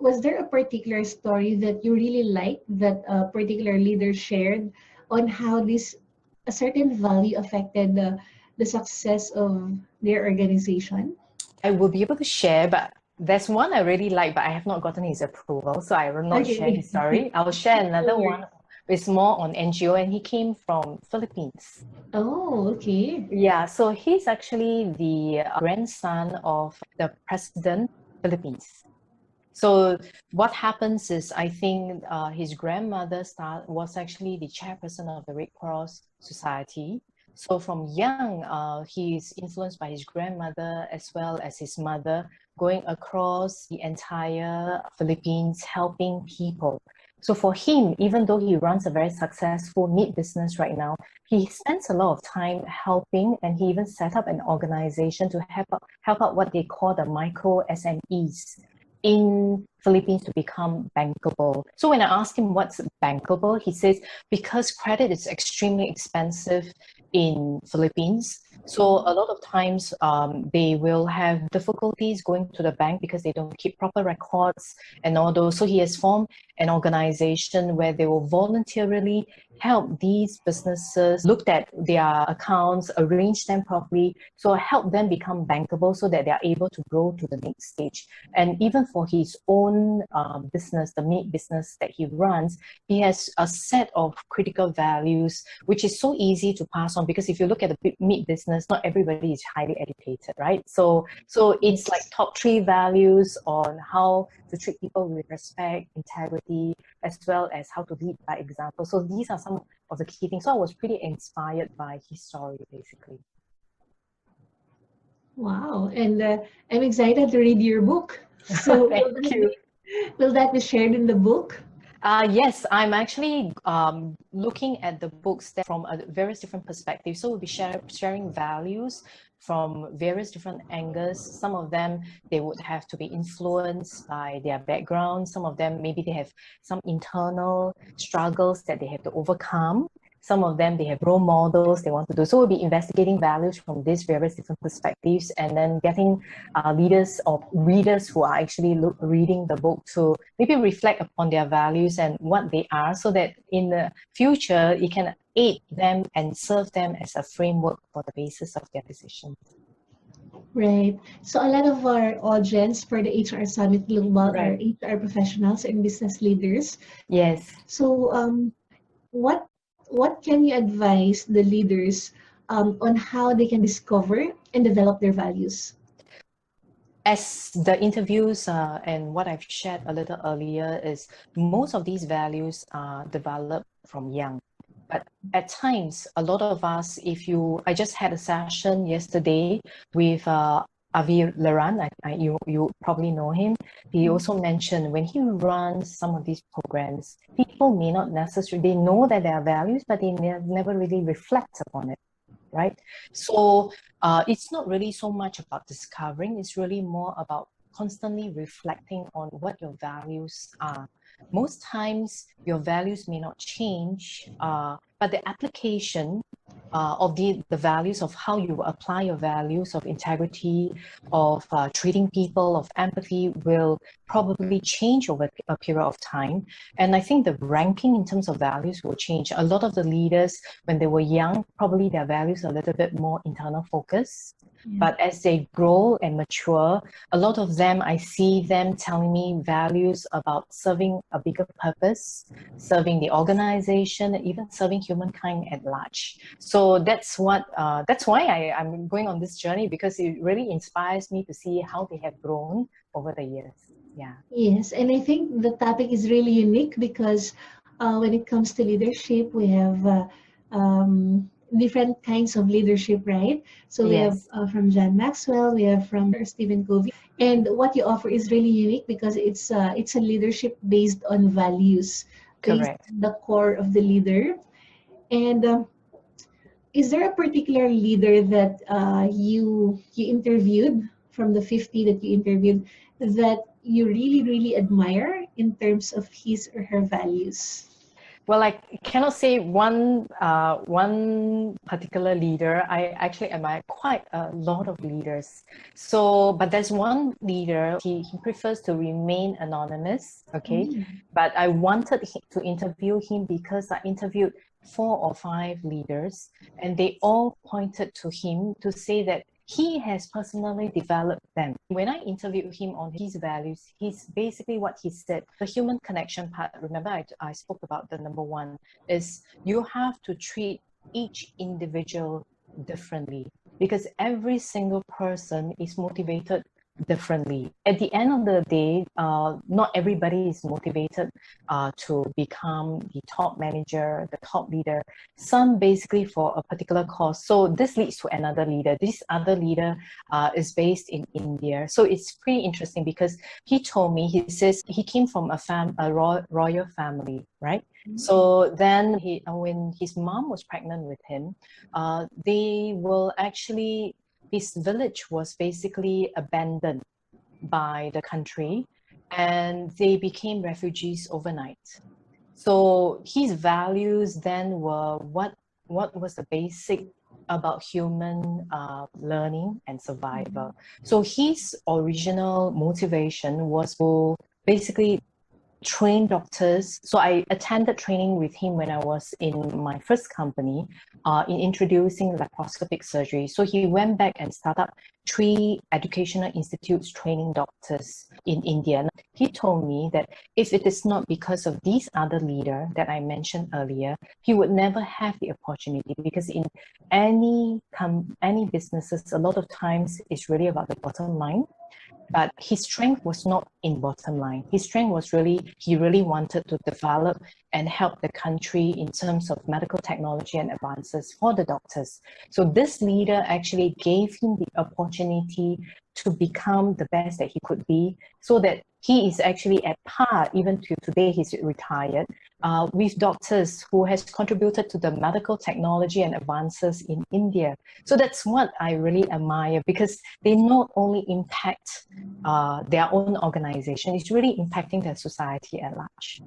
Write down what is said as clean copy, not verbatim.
was there a particular story that you really liked that a particular leader shared on how this a certain value affected the success of their organization? I will be able to share, but there's one I really like, but I have not gotten his approval, so I will not share Okay. his story. I will share another No one. worries. It's more on NGO, and he came from Philippines. Oh, okay. Yeah, so he's actually the grandson of the president of Philippines. So what happens is, I think his grandmother was actually the chairperson of the Red Cross Society. So from young, he is influenced by his grandmother as well as his mother, going across the entire Philippines, helping people. So for him, even though he runs a very successful meat business right now, he spends a lot of time helping, and he even set up an organization to help out what they call the micro SMEs in Philippines to become bankable. So when I asked him what's bankable, he says because credit is extremely expensive in Philippines. So a lot of times they will have difficulties going to the bank because they don't keep proper records and all those. So he has formed an organization where they will voluntarily help these businesses look at their accounts, arrange them properly, so help them become bankable so that they are able to grow to the next stage. And even for his own business, the meat business that he runs, he has a set of critical values, which is so easy to pass on, because if you look at the meat business, not everybody is highly educated, right? So it's like top 3 values on how to treat people with respect, integrity, as well as how to lead by example. So these are some of the key things. So I was pretty inspired by his story, basically. Wow. And I'm excited to read your book. So Thank you. will that be shared in the book? Yes, I'm actually looking at the books from various different perspectives. So we'll be sharing values from various different angles. Some of them, they would have to be influenced by their background. Some of them, maybe they have some internal struggles that they have to overcome. Some of them, they have role models they want to do. So we'll be investigating values from these various different perspectives, and then getting leaders or readers who are actually reading the book to maybe reflect upon their values and what they are, so that in the future, it can aid them and serve them as a framework for the basis of their decisions. Right. So a lot of our audience for the HR Summit Global are Right. HR professionals and business leaders. Yes. So what what can you advise the leaders on how they can discover and develop their values? As the interviews and what I've shared a little earlier is, most of these values are developed from young. But at times, a lot of us, I just had a session yesterday with Avi Laran, you probably know him. He also mentioned when he runs some of these programs, people may not necessarily, they know that there are values, but they never really reflect upon it, right? So it's not really so much about discovering, it's really more about constantly reflecting on what your values are. Most times, your values may not change, but the application of the values of how you apply your values of integrity, of treating people, of empathy will probably change over a period of time. And I think the ranking in terms of values will change. A lot of the leaders, when they were young, probably their values are a little bit more internal focus. But as they grow and mature, a lot of them, I see them telling me values about serving a bigger purpose, serving the organization, even serving humankind at large. So that's why I'm going on this journey, because it really inspires me to see how they have grown over the years. Yeah. Yes, and I think the topic is really unique because when it comes to leadership, we have different kinds of leadership, right? So we have Yes. from John Maxwell, we have from Stephen Covey, and what you offer is really unique because it's a leadership based on values, based Correct. on the core of the leader. And is there a particular leader that you interviewed from the 50 that you interviewed that you really admire in terms of his or her values? Well, I cannot say one particular leader. I actually admire quite a lot of leaders. So, but there's one leader. He prefers to remain anonymous. Okay, Mm. but I wanted to interview him because I interviewed 4 or 5 leaders, and they all pointed to him to say that he has personally developed them. When I interviewed him on his values, he's basically what he said. The human connection part, remember I spoke about the number one, is you have to treat each individual differently because every single person is motivated differently. At the end of the day, not everybody is motivated to become the top manager, the top leader. Some basically for a particular cause. So this leads to another leader. This other leader is based in India. So it's pretty interesting because he told me, he says he came from a royal family, right? So then when his mom was pregnant with him, they will actually, his village was basically abandoned by the country and they became refugees overnight. So his values then were what was the basic about human learning and survival. So his original motivation was to basically train doctors. So I attended training with him when I was in my first company in introducing laparoscopic surgery. So he went back and started up 3 educational institutes training doctors in India. He told me that if it is not because of these other leader that I mentioned earlier, he would never have the opportunity because in any businesses, a lot of times it's really about the bottom line. But his strength was not in bottom line. His strength was he really wanted to develop and help the country in terms of medical technology and advances for the doctors. So this leader actually gave him the opportunity to become the best that he could be so that he is actually at par, even to today he's retired, with doctors who has contributed to the medical technology and advances in India. So that's what I really admire because they not only impact their own organization, it's really impacting the society at large.